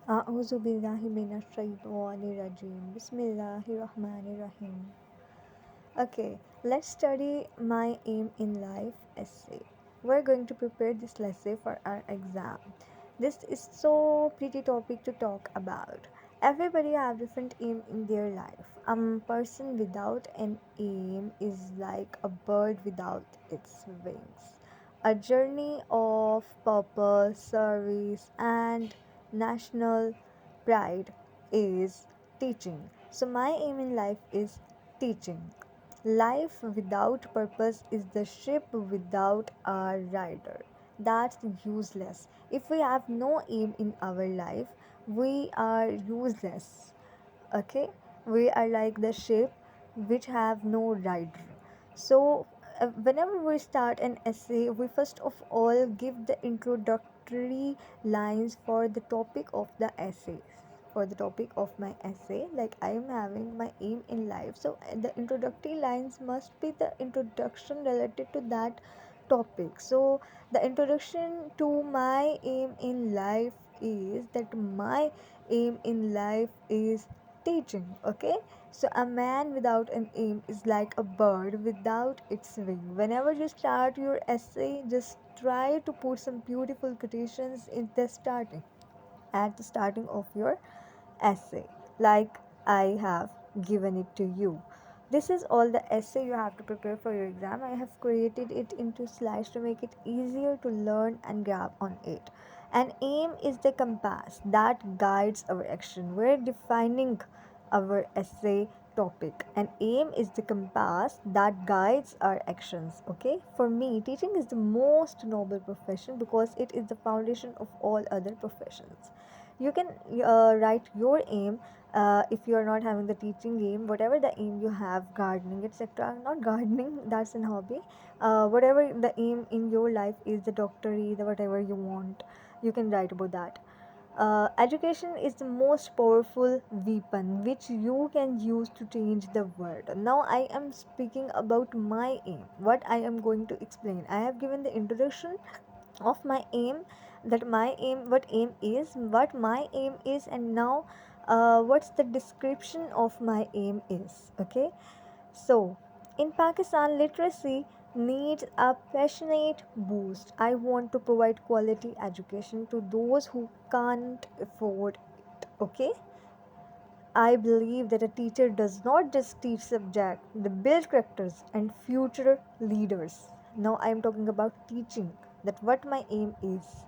أعوذ بالله من الشيطان الرجيم بسم الله الرحمن الرحيم. Okay, let's study my aim in life essay. We're going to prepare this lesson for our exam. This is so pretty topic to talk about. Everybody have different aim in their life. A person without an aim is like a bird without its wings. A journey of purpose, service, and national pride is teaching. So my aim in life is teaching. Life without purpose is the ship without a rider. That's useless. If we have no aim in our life, we are useless. Okay? We are like the ship which have no rider. So, whenever we start an essay, we first of all give the introductory lines for the topic of the essay. For the topic of my essay, like I am having my aim in life, so the introductory lines must be the introduction related to that topic. So, the introduction to my aim in life is that my aim in life is teaching. Okay, so a man without an aim is like a bird without its wing. Whenever you start your essay, just try to put some beautiful quotations in the starting, at the starting of your essay, like I have given it to you. This is all the essay you have to prepare for your exam. I have created it into slides to make it easier to learn and grab on it. An aim is the compass that guides our action. We're defining our essay topic. An aim is the compass that guides our actions. Okay, for me, teaching is the most noble profession because it is the foundation of all other professions. You can write your aim. If you are not having the teaching aim, whatever the aim you have, gardening, etc., not gardening, that's an hobby. Whatever the aim in your life is, the doctorate, the whatever you want, you can write about that. Education is the most powerful weapon which you can use to change the world. Now I am speaking about my aim, what I am going to explain. I have given the introduction of my aim, that my aim, what my aim is, and now what's the description of my aim is. Okay, so in Pakistan, literacy needs a passionate boost. I want to provide quality education to those who can't afford it. Okay, I believe that a teacher does not just teach subject, they build characters and future leaders. Now I am talking about teaching, that what my aim is.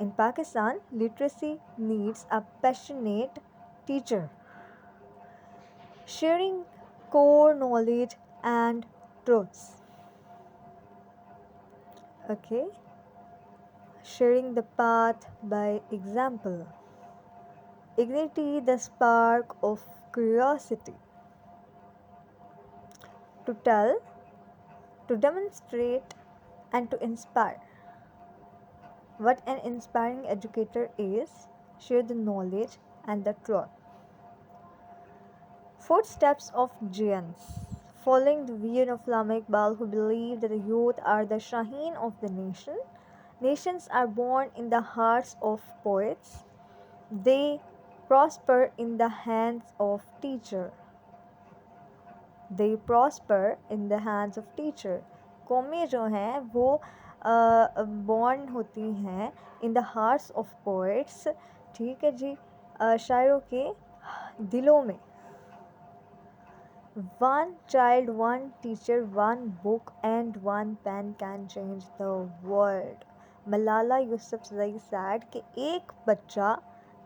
In Pakistan, literacy needs a passionate teacher, sharing core knowledge and truths. Okay, sharing the path by example. Ignite the spark of curiosity. To tell, to demonstrate, and to inspire. What an inspiring educator is, share the knowledge and the truth. Footsteps of giants. Following the vision of Lama Iqbal, who believed that the youth are the Shaheen of the nation, nations are born in the hearts of poets. They prosper in the hands of teacher. They prosper in the hands of teacher. कौमें जो हैं वो born होती हैं in the hearts of poets. ठीक है जी, शायरों के दिलों में. One child, one teacher, one book, and one pen can change the world. Malala Yousafzai said कि एक बच्चा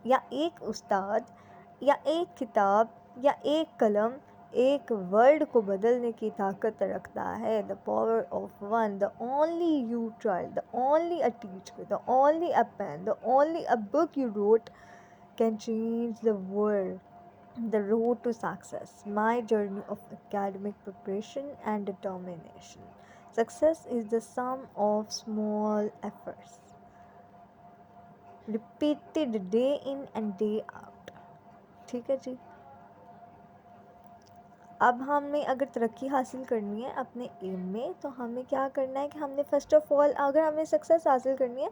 या एक उस्ताद या एक किताब या एक कलम एक वर्ल्ड को बदलने की ताकत रखता है. The power of one, the only you child, the only a teacher, the only a pen, the only a book you wrote can change the world. The road to success. My journey of academic preparation and determination. Success is the sum of small efforts, repeated day in and day out. ठीक है जी. अब हमें अगर तरक्की हासिल करनी है अपने एम में, तो हमें क्या करना है कि हमने फ़र्स्ट ऑफ़ ऑल, अगर हमें सक्सेस हासिल करनी है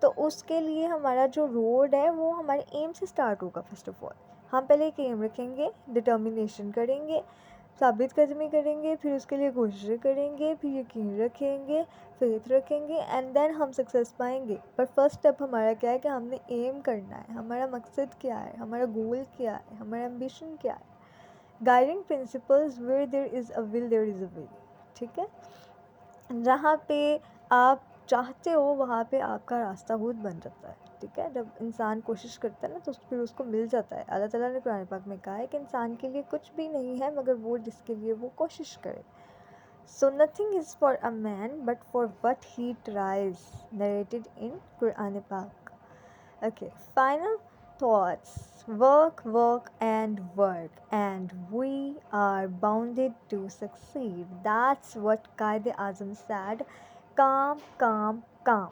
तो उसके लिए हमारा जो रोड है वो हमारे एम से स्टार्ट होगा। फ़र्स्ट ऑफ़ ऑल हम पहले एक एम रखेंगे, डिटर्मिनेशन करेंगे, साबित कदमी करेंगे, फिर उसके लिए कोशिशें करेंगे, फिर यकीन रखेंगे, फेथ रखेंगे, एंड देन हम सक्सेस पाएंगे। पर फर्स्ट स्टेप हमारा क्या है कि हमने एम करना है, हमारा मकसद क्या है, हमारा गोल क्या है, हमारा एम्बिशन क्या है। Guiding principles, where there is a will there is a way. ठीक है, जहाँ पे आप चाहते हो वहाँ पे आपका रास्ता खुद बन जाता है। ठीक है, जब इंसान कोशिश करता है ना तो फिर उसको मिल जाता है। अल्लाह ताला ने कुरान पाक में कहा है कि इंसान के लिए कुछ भी नहीं है मगर वो जिसके लिए वो कोशिश करे। So nothing is for a man but for what he tries, narrated in Quran Pak. Okay, final thoughts. Work, work, and work, and we are bounded to succeed. That's what Qaid Azam said. Calm, calm, calm.